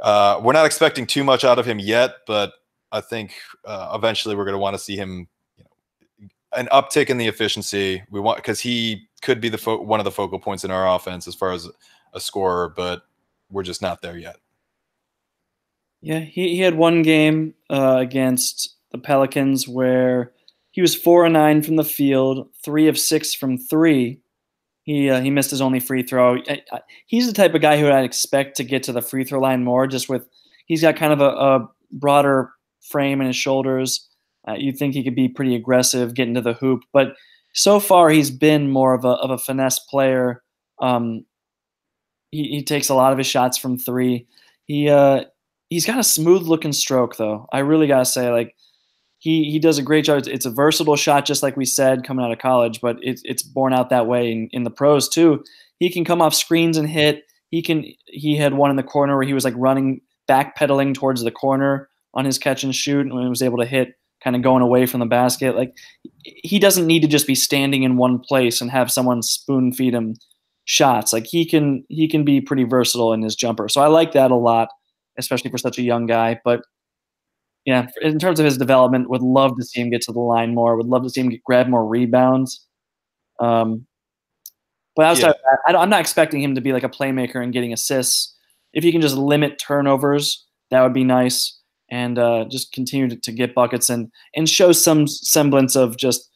we're not expecting too much out of him yet, but I think eventually we're going to want to see him an uptick in the efficiency. We want, because he could be one of the focal points in our offense as far as a scorer, but we're just not there yet. Yeah, he had one game against the Pelicans where he was 4 of 9 from the field, 3 of 6 from three. He missed his only free throw. He's the type of guy who I'd expect to get to the free throw line more. Just with he's got kind of a broader frame in his shoulders. You'd think he could be pretty aggressive, getting to the hoop, but so far he's been more of a finesse player. Um, he takes a lot of his shots from three. He he's got a smooth looking stroke though. I really gotta say, like he does a great job. It's a versatile shot, just like we said coming out of college, but it's borne out that way in the pros too. He can come off screens and hit. He had one in the corner where he was like running, backpedaling towards the corner on his catch and shoot, and he was able to hit, kind of going away from the basket. Like he doesn't need to just be standing in one place and have someone spoon feed him shots. Like he can be pretty versatile in his jumper. So I like that a lot, especially for such a young guy. But yeah, in terms of his development, would love to see him get to the line more. Would love to see him grab more rebounds. Um, but outside Yeah, of that, I'm not expecting him to be like a playmaker and getting assists. If he can just limit turnovers, that would be nice, and just continue to get buckets and show some semblance of just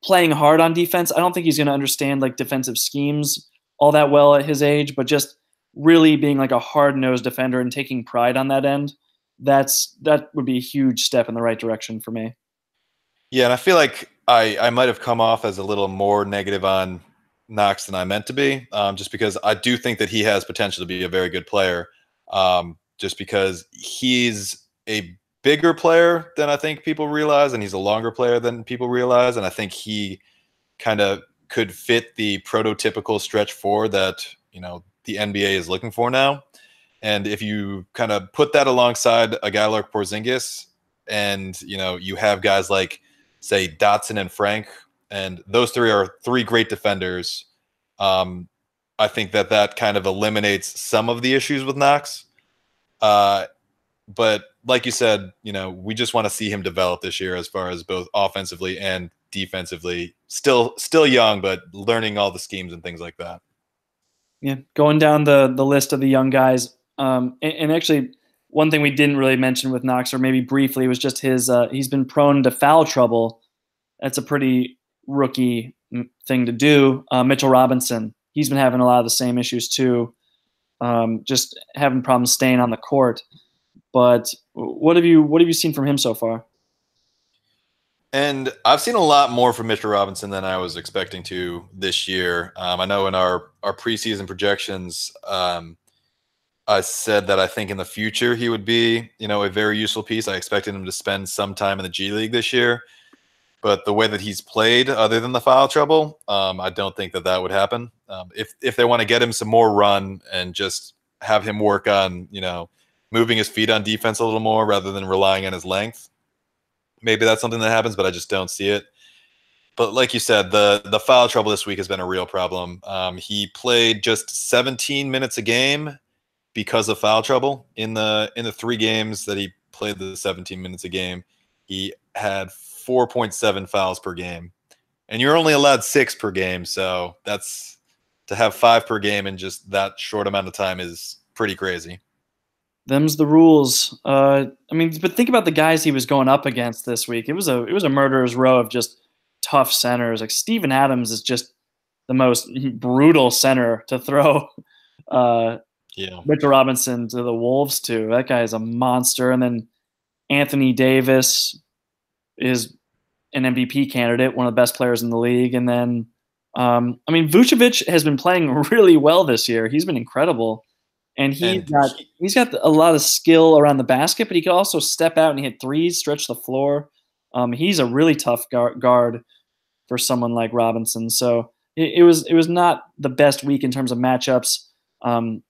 playing hard on defense. I don't think he's going to understand like defensive schemes all that well at his age, but just really being like a hard-nosed defender and taking pride on that end. That would be a huge step in the right direction for me. yeah, and I feel like I might have come off as a little more negative on Knox than I meant to be, just because I do think that he has potential to be a very good player. Just because he's a bigger player than I think people realize, and he's a longer player than people realize, and I think he kind of could fit the prototypical stretch four that the NBA is looking for now. And if you kind of put that alongside a guy like Porzingis, and you have guys like say Dotson and Frank, and those three are three great defenders. Um, I think that kind of eliminates some of the issues with Knox. Uh, but like you said, we just want to see him develop this year as far as both offensively and defensively. Still young, but learning all the schemes and things like that. Yeah, going down the list of the young guys, and actually one thing we didn't really mention with Knox, or maybe briefly, was just his he's been prone to foul trouble. That's a pretty rookie thing to do. Mitchell Robinson, he's been having a lot of the same issues too, just having problems staying on the court. But what have you seen from him so far? And I've seen a lot more from Mr. Robinson than I was expecting to this year. I know in our preseason projections, I said that I think in the future he would be, a very useful piece. I expected him to spend some time in the G League this year, but the way that he's played, other than the foul trouble, I don't think that would happen. If they want to get him some more run and just have him work on, moving his feet on defense a little more rather than relying on his length, maybe that's something that happens, but I just don't see it. But like you said, the foul trouble this week has been a real problem. He played just 17 minutes a game because of foul trouble. In the 3 games that he played the 17 minutes a game, he had 4.7 fouls per game. And you're only allowed 6 per game, so that's to have 5 per game in just that short amount of time is pretty crazy. Them's the rules. I mean, but think about the guys he was going up against this week. It was a murderer's row of just tough centers. Like Steven Adams is just the most brutal center to throw uh, Yeah. Mitchell Robinson to the Wolves to. That guy is a monster. And then Anthony Davis is an MVP candidate, one of the best players in the league. And then, I mean, Vucevic has been playing really well this year. He's been incredible, and he's And got he's got a lot of skill around the basket, but he can also step out and hit threes, stretch the floor. He's a really tough guard for someone like Robinson. So it was not the best week in terms of matchups.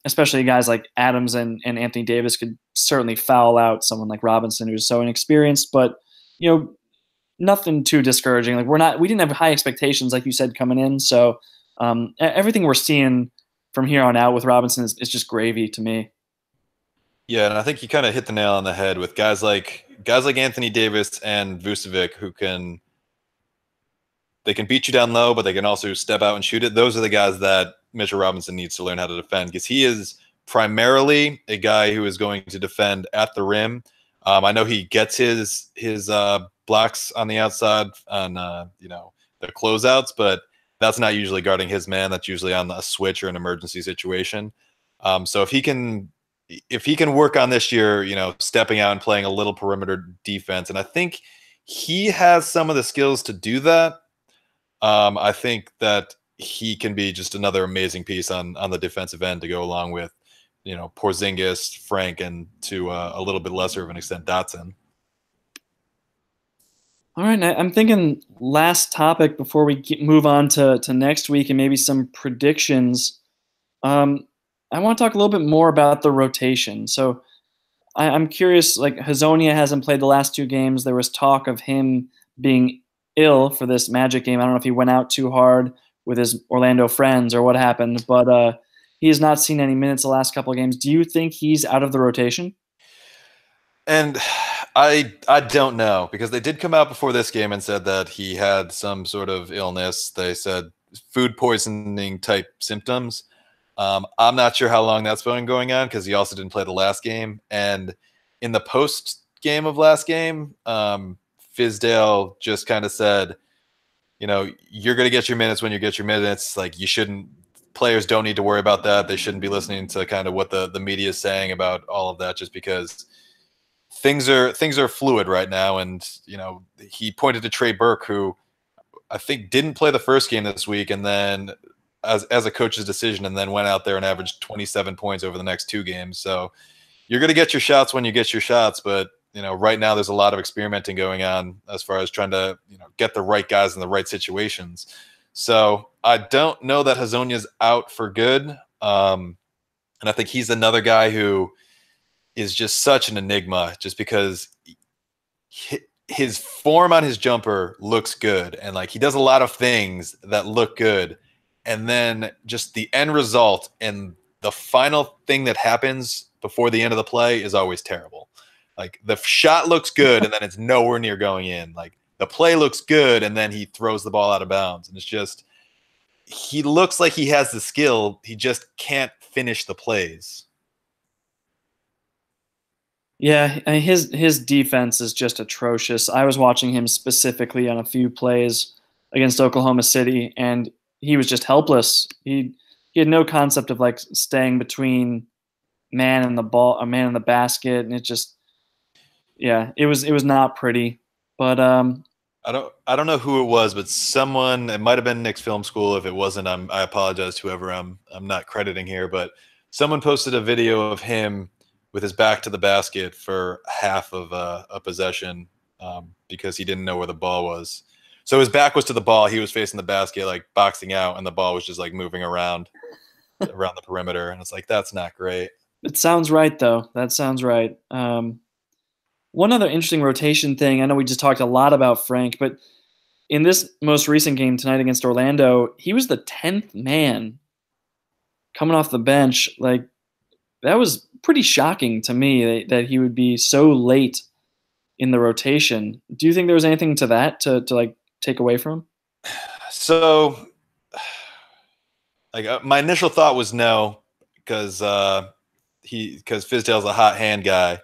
Especially guys like Adams and Anthony Davis could certainly foul out someone like Robinson, who's so inexperienced. But you know, nothing too discouraging. Like we didn't have high expectations, like you said, coming in. So everything we're seeing from here on out with Robinson is just gravy to me. yeah, and I think you kind of hit the nail on the head with guys like Anthony Davis and Vucevic who they can beat you down low, but they can also step out and shoot it. Those are the guys that Mitchell Robinson needs to learn how to defend, because he is primarily a guy who is going to defend at the rim. I know he gets his blocks on the outside on the closeouts, but that's not usually guarding his man. That's usually on a switch or an emergency situation. So if he can work on this year, stepping out and playing a little perimeter defense, and I think he has some of the skills to do that. I think that he can be just another amazing piece on the defensive end to go along with, Porzingis, Frank, and to a little bit lesser of an extent, Dotson. All right, I'm thinking last topic before we move on to next week and maybe some predictions. I want to talk a little bit more about the rotation. So I'm curious, like Hazonia hasn't played the last 2 games. There was talk of him being ill for this Magic game. I don't know if he went out too hard with his Orlando friends or what happened, but he has not seen any minutes the last couple of games. Do you think he's out of the rotation? And I don't know, because they did come out before this game and said that he had some sort of illness. They said food poisoning type symptoms. I'm not sure how long that's been going on, because he also didn't play the last game. And in the post game of last game, Fizdale just kind of said, you're going to get your minutes when you get your minutes. Like, players don't need to worry about that. They shouldn't be listening to kind of what the media is saying about all of that, just because things are fluid right now. And, he pointed to Trey Burke, who I think didn't play the first game this week, and then as a coach's decision, and then went out there and averaged 27 points over the next 2 games. So you're going to get your shots when you get your shots. But, right now there's a lot of experimenting going on as far as trying to, get the right guys in the right situations. So I don't know that Hazonia's out for good. And I think he's another guy who is just such an enigma, just because his form on his jumper looks good. And like, he does a lot of things that look good. And then just the end result and the final thing that happens before the end of the play is always terrible. Like, the shot looks good and then it's nowhere near going in. Like, the play looks good and then he throws the ball out of bounds. And it's just, he looks like he has the skill. He just can't finish the plays. Yeah, I mean, his defense is just atrocious. I was watching him specifically on a few plays against Oklahoma City, and he was just helpless. He had no concept of like staying between man and the ball, a man in the basket, and it was not pretty. But I don't know who it was, but someone, it might have been Knicks film school. If it wasn't, I apologize to whoever I'm not crediting here, but someone posted a video of him with his back to the basket for half of a possession, because he didn't know where the ball was. So his back was to the ball. He was facing the basket, like boxing out, and the ball was just like moving around the perimeter. And it's like, that's not great. it sounds right, though. That sounds right. One other interesting rotation thing. I know we just talked a lot about Frank, but in this most recent game tonight against Orlando, he was the 10th man coming off the bench. Like, that was pretty shocking to me that he would be so late in the rotation. Do you think there was anything to that to like take away from him? So, like, my initial thought was no, because Fizdale's a hot hand guy.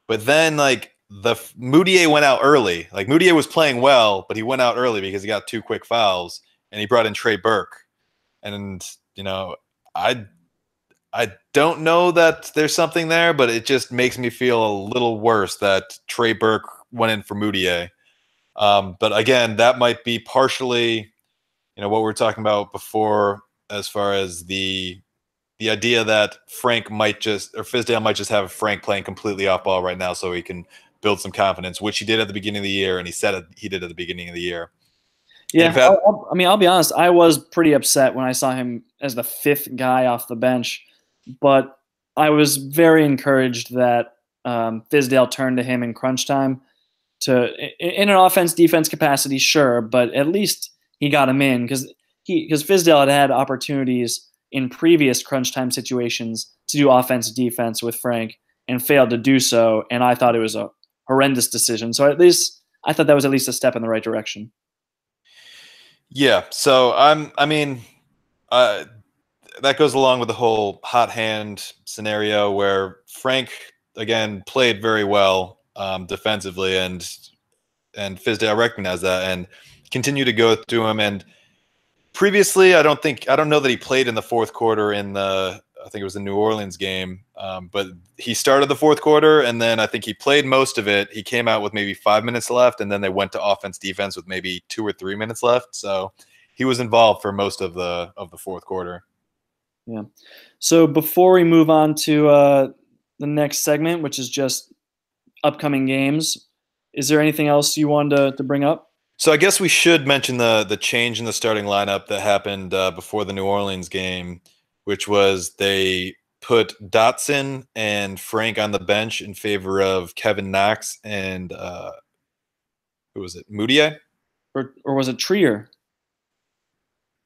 But then, like, Moutier went out early. Like, Moutier was playing well, but he went out early because he got 2 quick fouls, and he brought in Trey Burke. And I don't know that there's something there, but it just makes me feel a little worse that Trey Burke went in for Moutier. But again, that might be partially, what we were talking about before, as far as the idea that Fizdale might just have Frank playing completely off ball right now, so he can build some confidence, which he did at the beginning of the year, and he said he did at the beginning of the year. Yeah, I'll be honest. I was pretty upset when I saw him as the 5th guy off the bench, but I was very encouraged that Fizdale turned to him in crunch time in an offense-defense capacity, sure, but at least he got him in because Fizdale had opportunities in previous crunch time situations to do offense-defense with Frank and failed to do so, and I thought it was a horrendous decision. So at least I thought that was at least a step in the right direction. Yeah. So that goes along with the whole hot hand scenario where Frank again played very well defensively, and Fizdale recognized that and continued to go through him. And previously, I don't know that he played in the fourth quarter in the, I think it was the New Orleans game, but he started the fourth quarter, and then I think he played most of it. He came out with maybe 5 minutes left, and then they went to offense defense with maybe 2 or 3 minutes left. So he was involved for most of the fourth quarter. Yeah. So before we move on to the next segment, which is just upcoming games, is there anything else you wanted to bring up? So I guess we should mention the change in the starting lineup that happened before the New Orleans game, which was they put Dotson and Frank on the bench in favor of Kevin Knox and who was it, Moutier? Or was it Trier?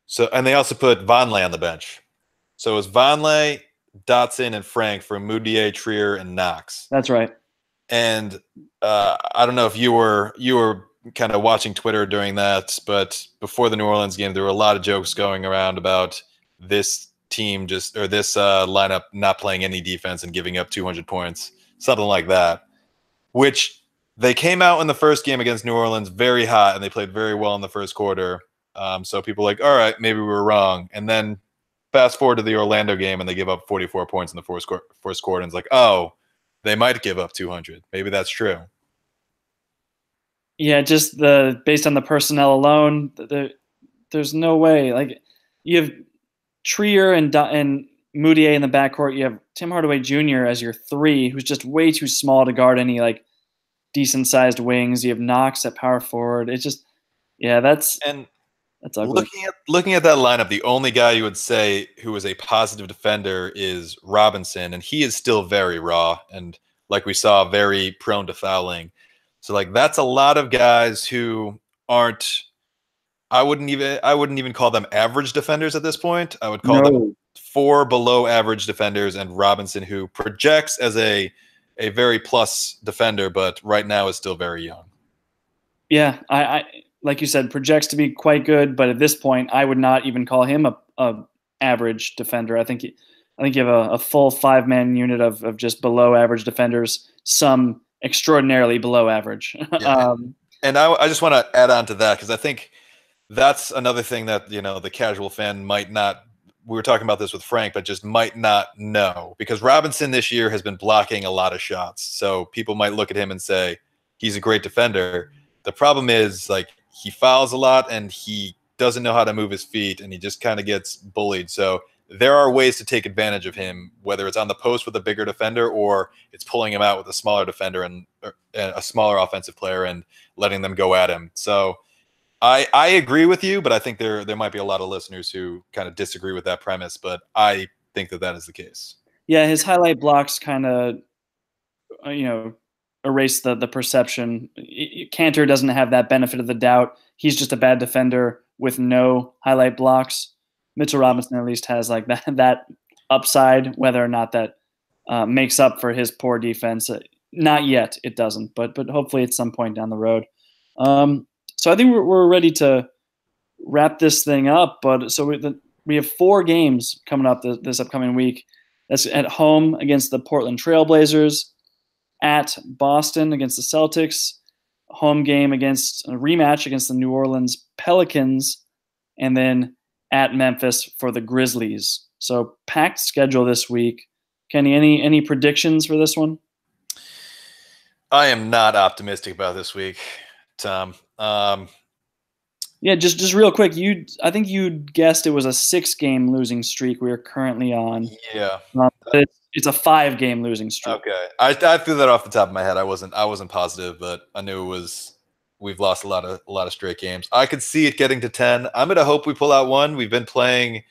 So, and they also put Vonleh on the bench. So it was Vonleh, Dotson, and Frank for Moutier, Trier, and Knox. That's right. And I don't know if you were kind of watching Twitter during that, but before the New Orleans game, there were a lot of jokes going around about this team this lineup not playing any defense and giving up 200 points, something like that, which they came out in the first game against New Orleans very hot, and they played very well in the first quarter. So people were like, all right, maybe we were wrong. And then fast forward to the Orlando game, and they give up 44 points in the first quarter, and it's like, oh, they might give up 200. Maybe that's true. Yeah, just based on the personnel alone, there's no way. Like, you have Trier and Moutier in the backcourt. You have Tim Hardaway Jr. as your 3, who's just way too small to guard any like decent sized wings. You have Knox at power forward. It's just, yeah, that's ugly. Looking at that lineup, the only guy you would say who is a positive defender is Robinson, and he is still very raw and, like we saw, very prone to fouling. So like that's a lot of guys who aren't. I wouldn't even call them average defenders at this point. I would call them 4 below average defenders, and Robinson, who projects as a very plus defender, but right now is still very young. Yeah, I like you said, projects to be quite good, but at this point, I would not even call him a average defender. I think you have a full 5-man unit of just below average defenders, some extraordinarily below average. Yeah. And I just want to add on to that, because I think that's another thing that, the casual fan might not, we were talking about this with Frank, but just might not know, because Robinson this year has been blocking a lot of shots. So people might look at him and say he's a great defender. The problem is, like, he fouls a lot and he doesn't know how to move his feet, and he just kind of gets bullied. So there are ways to take advantage of him, whether it's on the post with a bigger defender or it's pulling him out with a smaller defender and a smaller offensive player and letting them go at him. So I agree with you, but I think there might be a lot of listeners who kind of disagree with that premise, but I think that is the case. Yeah, his highlight blocks kind of, erase the perception. Cantor doesn't have that benefit of the doubt. He's just a bad defender with no highlight blocks. Mitchell Robinson at least has like that upside. Whether or not that makes up for his poor defense, not yet. It doesn't, but hopefully at some point down the road. So I think we're ready to wrap this thing up. But so we have 4 games coming up this upcoming week. That's at home against the Portland Trailblazers, at Boston against the Celtics, home game against a rematch against the New Orleans Pelicans, and then at Memphis for the Grizzlies. So packed schedule this week. Kenny, any predictions for this one? I am not optimistic about this week, Tom. Yeah, just real quick. I think you guessed it was a 6-game losing streak we are currently on. Yeah, it's a 5-game losing streak. Okay, I threw that off the top of my head. I wasn't positive, but I knew it was. We've lost a lot of straight games. I could see it getting to 10. I'm gonna hope we pull out one. We've been playing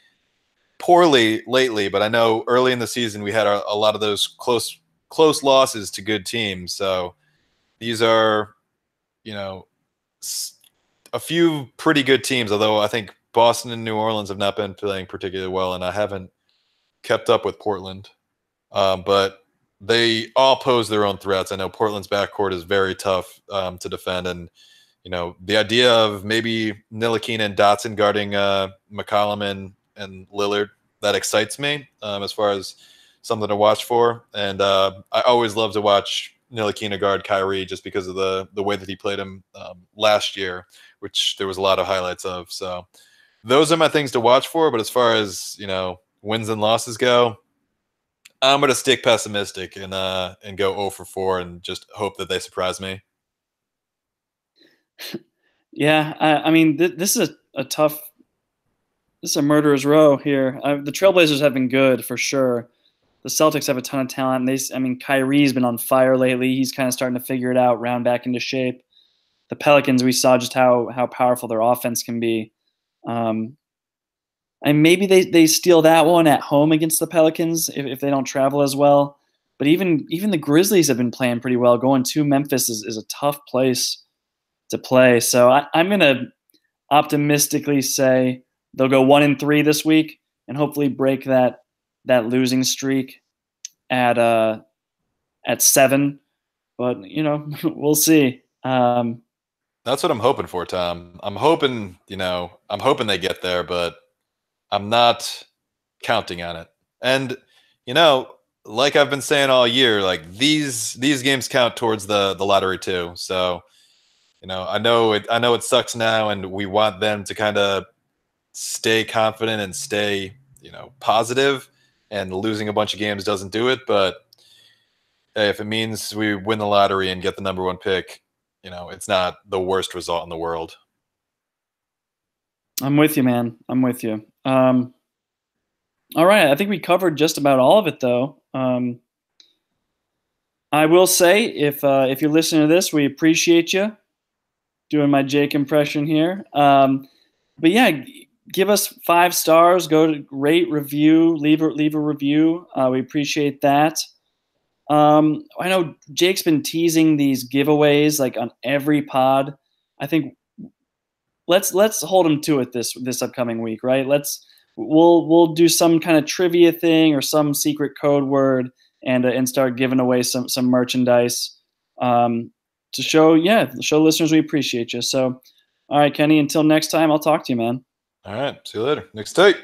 poorly lately, but I know early in the season we had a lot of those close losses to good teams. So these are, a few pretty good teams. Although I think Boston and New Orleans have not been playing particularly well, and I haven't kept up with Portland. But they all pose their own threats. I know Portland's backcourt is very tough to defend, and the idea of maybe Ntilikina and Dotson guarding McCollum and Lillard that excites me as far as something to watch for. And I always love to watch Ntilikina guard Kyrie just because of the way that he played him last year, which there was a lot of highlights of. So those are my things to watch for. But as far as wins and losses go, I'm gonna stick pessimistic and go 0 for 4 and just hope that they surprise me. Yeah, I mean, this is a tough. This is a murderer's row here. The Trailblazers have been good for sure. The Celtics have a ton of talent. I mean, Kyrie's been on fire lately. He's kind of starting to figure it out, round back into shape. The Pelicans, we saw just how powerful their offense can be. And maybe they steal that one at home against the Pelicans if they don't travel as well. But even the Grizzlies have been playing pretty well. Going to Memphis is a tough place to play. So I'm going to optimistically say they'll go 1-3 this week and hopefully break that losing streak at 7. But we'll see. That's what I'm hoping for, Tom. I'm hoping they get there, but I'm not counting on it. And like I've been saying all year, like these games count towards the lottery too. So, I know it sucks now, and we want them to kind of stay confident and stay, positive, and losing a bunch of games doesn't do it. But hey, if it means we win the lottery and get the number 1 pick, it's not the worst result in the world. I'm with you, man. I'm with you. All right. I think we covered just about all of it, though. I will say, if you're listening to this, we appreciate you. Doing my Jake impression here. But yeah, give us 5 stars. Go to rate, review, leave a review. We appreciate that. I know Jake's been teasing these giveaways like on every pod. I think let's hold him to it this upcoming week, right? We'll do some kind of trivia thing or some secret code word and start giving away some merchandise to show listeners we appreciate you. So, all right, Kenny, until next time, I'll talk to you, man. All right, see you later. Next tape.